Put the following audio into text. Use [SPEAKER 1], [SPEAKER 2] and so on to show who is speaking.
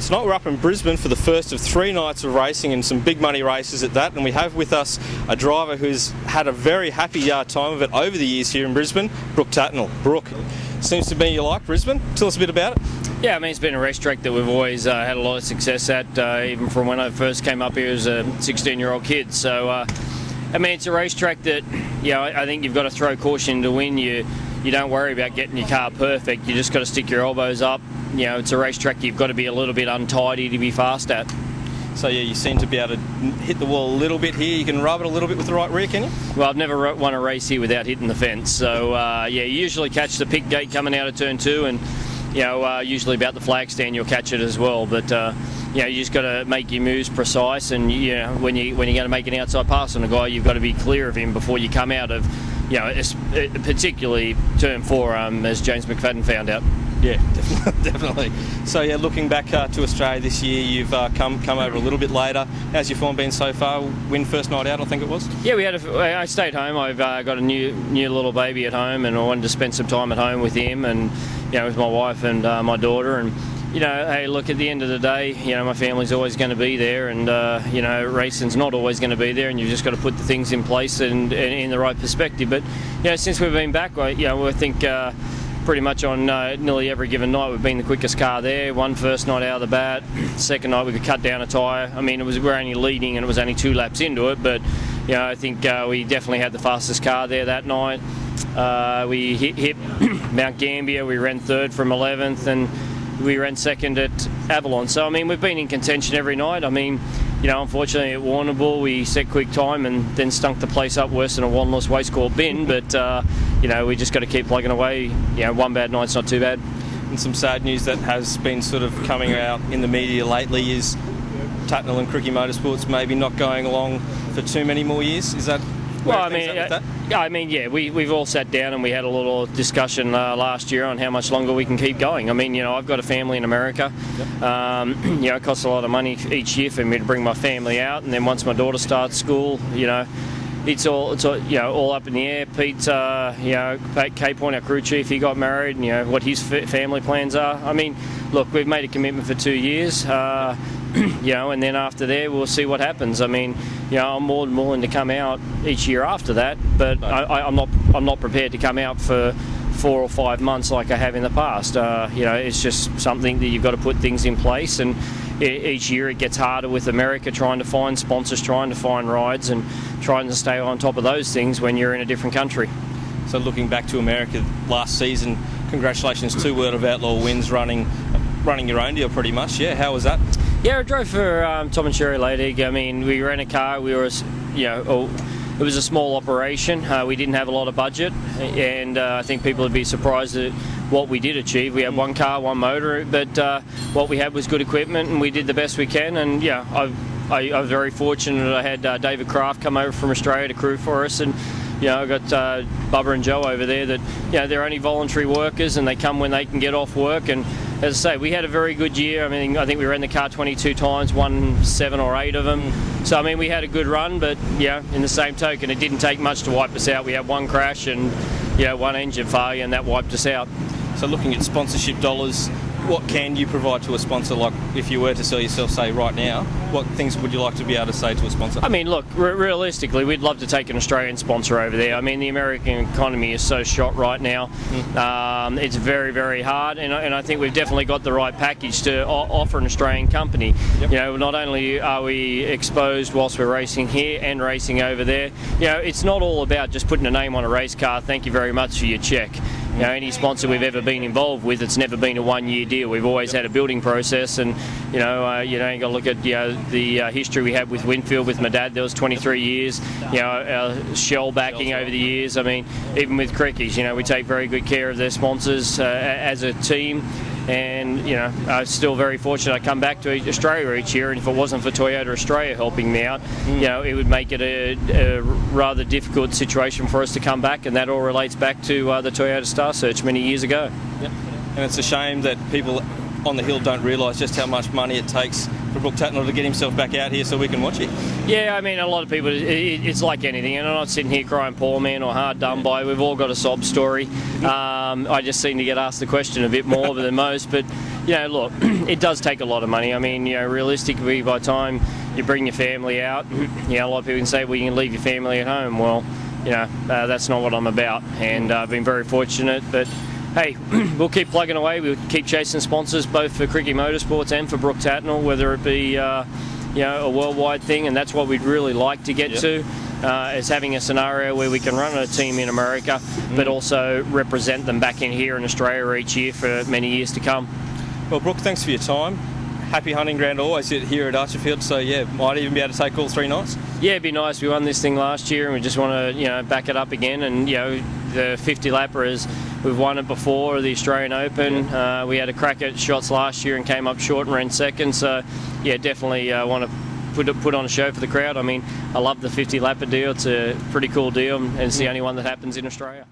[SPEAKER 1] Tonight we're up in Brisbane for the first of 3 nights of racing and some big money races at that, and we have with us a driver who's had a very happy time of it over the years here in Brisbane, Brooke Tatnell. Brooke, seems to be you like Brisbane. Tell us a bit about it.
[SPEAKER 2] Yeah, I mean, it's been a racetrack that we've always had a lot of success at, even from when I first came up here as a 16-year-old kid. So, I mean, it's a racetrack that, I think you've got to throw caution to win. You don't worry about getting your car perfect. You just got to stick your elbows up. It's a racetrack you've got to be a little bit untidy to be fast at.
[SPEAKER 1] So yeah, you seem to be able to hit the wall a little bit here. You can rub it a little bit with the right rear, can you?
[SPEAKER 2] Well, I've never won a race here without hitting the fence. So yeah, you usually catch the pit gate coming out of turn 2, and usually about the flag stand you'll catch it as well. But you just got to make your moves precise, and when you're going to make an outside pass on a guy, you've got to be clear of him before you come out of, particularly turn 4, as James McFadden found out.
[SPEAKER 1] Yeah, definitely. So yeah, looking back to Australia this year, you've come over a little bit later. How's your form been so far? Win first night out, I think it was. Yeah,
[SPEAKER 2] I stayed home. I've got a new little baby at home, and I wanted to spend some time at home with him, and with my wife and my daughter. And hey, look, at the end of the day, my family's always going to be there, and racing's not always going to be there, and you've just got to put the things in place and in the right perspective. But since we've been back, I think. Pretty much on nearly every given night we've been the quickest car there. Won first night out of the bat. Second night we could cut down a tyre. I mean, we're only leading and it was only 2 laps into it, but I think we definitely had the fastest car there that night. We hit Mount Gambier. We ran 3rd from 11th, and we ran 2nd at Avalon. So I mean, we've been in contention every night. I mean, unfortunately at Warrnambool we set quick time and then stunk the place up worse than a Wanless wastecourt bin, but we just got to keep plugging away. One bad night's not too bad.
[SPEAKER 1] And some sad news that has been sort of coming out in the media lately is Tatnell and Crookie Motorsports maybe not going along for too many more years. Is that we've all sat down and we had a little discussion last year on how much longer we can keep going. I mean, I've got a family in America. Yep. It costs a lot of money each year for me to bring my family out, and then once my daughter starts school, it's all up in the air. Pete, K Point, our crew chief, he got married, and what his family plans are. I mean, look, we've made a commitment for 2 years. And then after there we'll see what happens. I mean, I'm more than willing to come out each year after that, but I'm not prepared to come out for 4 or 5 months like I have in the past. It's just something that you've got to put things in place, and each year it gets harder with America, trying to find sponsors, trying to find rides, and trying to stay on top of those things when you're in a different country. So looking back to America last season, congratulations, 2 World of Outlaw wins, running your own deal pretty much. Yeah, how was that?
[SPEAKER 2] Yeah, I drove for Tom and Sherry Leydig. I mean, we ran a car. We were, it was a small operation. We didn't have a lot of budget, and I think people would be surprised at what we did achieve. We had 1 car, 1 motor, but what we had was good equipment, and we did the best we can. And I was very fortunate. I had David Kraft come over from Australia to crew for us, and I got Bubba and Joe over there that they're only voluntary workers, and they come when they can get off work. And as I say, we had a very good year. I mean, I think we ran the car 22 times, won 7 or 8 of them. So I mean, we had a good run, but in the same token, it didn't take much to wipe us out. We had 1 crash and 1 engine failure, and that wiped us out.
[SPEAKER 1] So looking at sponsorship dollars, what can you provide to a sponsor? Like, if you were to sell yourself, say, right now, what things would you like to be able to say to a sponsor? I
[SPEAKER 2] mean, look, realistically, we'd love to take an Australian sponsor over there. I mean, the American economy is so shot right now. It's very, very hard, and I think we've definitely got the right package to offer an Australian company. Yep. Not only are we exposed whilst we're racing here and racing over there, it's not all about just putting a name on a race car. Thank you very much for your check. Any sponsor we've ever been involved with, it's never been a 1-year deal. We've always had a building process, and you got to look at the history we had with Winfield with my dad. There was 23 years. Shell backing over the years. I mean, even with Crickies, we take very good care of their sponsors as a team. And I'm still very fortunate. I come back to Australia each year, and if it wasn't for Toyota Australia helping me out, it would make it a rather difficult situation for us to come back, and that all relates back to the Toyota Star Search many years ago.
[SPEAKER 1] Yep. And it's a shame that people on the hill don't realise just how much money it takes for Brooke Tatnell to get himself back out here so we can watch it. Yeah, I mean, a lot of people, it's like anything, and I'm not sitting here crying poor man or hard done by. We've all got a sob story. I just seem to get asked the question a bit more than most, but, you know, look, it does take a lot of money. I mean, you know, realistically, by the time you bring your family out, you know, a lot of people can say, well, you can leave your family at home. Well, you know, that's not what I'm about, and I've been very fortunate, but hey, we'll keep plugging away. We'll keep chasing sponsors, both for Cricket Motorsports and for Brooke Tatnell, whether it be you know, a worldwide thing, and that's what we'd really like to get to, is having a scenario where we can run a team in America, but also represent them back in here in Australia each year for many years to come.
[SPEAKER 3] Well, Brooke, thanks for your time. Happy hunting ground always here at Archerfield, so yeah, might even be able to take all 3 nights.
[SPEAKER 1] Yeah, it'd be nice. We won this thing last year, and we just want to, you know, back it up again. And you know, the 50 lapper is, we've won it before, the Australian Open. We had a crack at shots last year and came up short and ran second. So yeah, definitely want to put on a show for the crowd. I mean, I love the 50 lapper deal. It's a pretty cool deal, and it's the only one that happens in Australia.